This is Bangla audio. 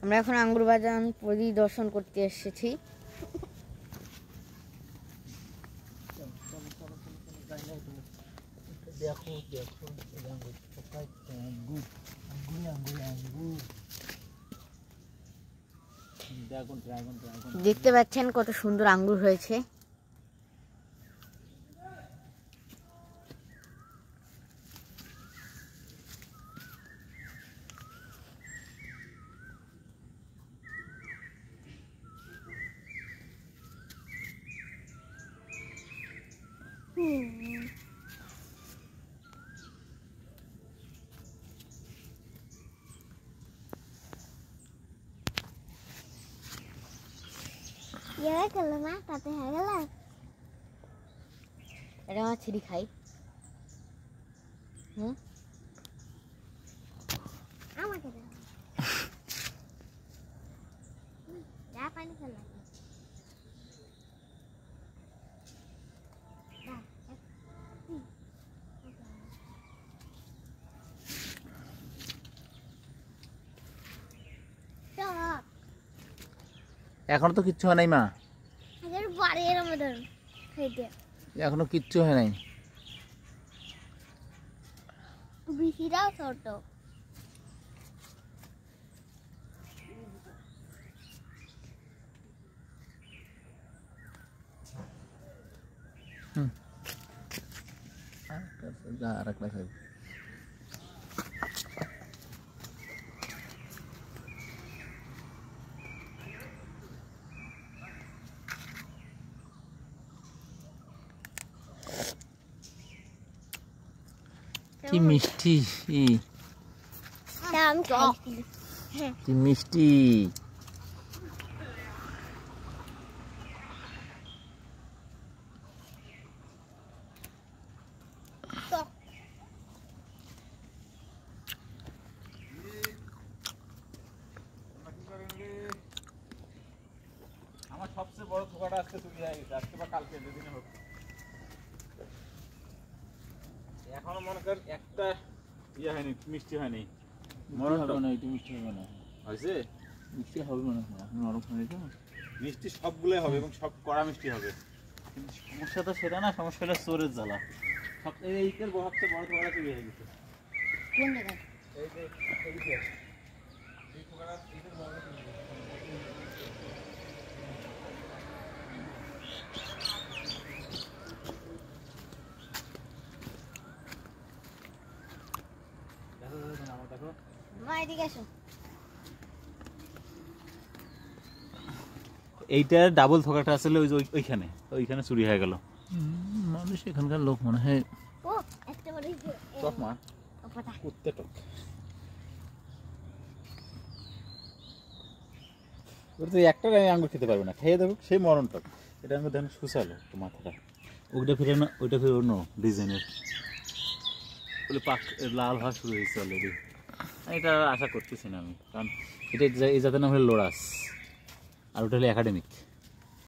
আমরা এখন আঙ্গুর বাগান পরিদর্শন করতে এসেছি। দেখতে পাচ্ছেন কত সুন্দর আঙ্গুর হয়েছে। এটা আমার ছিড়ি খাই। আমাকে পানি খেলা এখনো তো কিচ্ছু হয় নাই মা, এখনো কিচ্ছু হয় নাই। বিচিটাও ছোট। কি মিষ্টি, কি মিষ্টি। আমার সবচেয়ে বড় থোকাটা আজকে চুরি হয়ে গেছে, আজকে বা কালকে যেদিনে হোক। এখনো মনে কর একটা ইয়ে হয়নি, মিষ্টি হয়নি। মনে হবে না, এটা মিষ্টি হবে না। হয়েছে মিষ্টি হবে মনে হয়, নরম হয়ে তো মিষ্টি সবগুলোই হবে এবং সব কড়া মিষ্টি হবে। কিন্তু সমস্যা তো সেটা না, সমস্যা হলো চোরের জ্বালা। সব এইটার সবচেয়ে বড় থোকাটা চুরি হয়ে গেছে। কোন জায়গায়? এই যে এই থোকাটা এইটার বড় চুরি হয়ে গেছে। এইটার ডাবল থোকাটা আসলে ওইখানে ওইখানে চুরি হয়ে গেল। মানুষ এখানকার লোক মনে হয় টক মা, কুত্তে টক। ওটা তো একটা আঙ্গুর খেতে পারবে না, খেয়ে দেখো সেই মরণ টক। এটা আমি দেখেন সুসালো তো মাথাটা, ওইটা ফিরে না, ওইটা ফিরে অন্য ডিজাইনের বলে পাক লাল হওয়া শুরু হয়েছে অলরেডি। এটা আশা করতেছি না আমি, কারণ এটা এই জাতের নাম হলো লোরাস আর ওটা হলো একাডেমিক।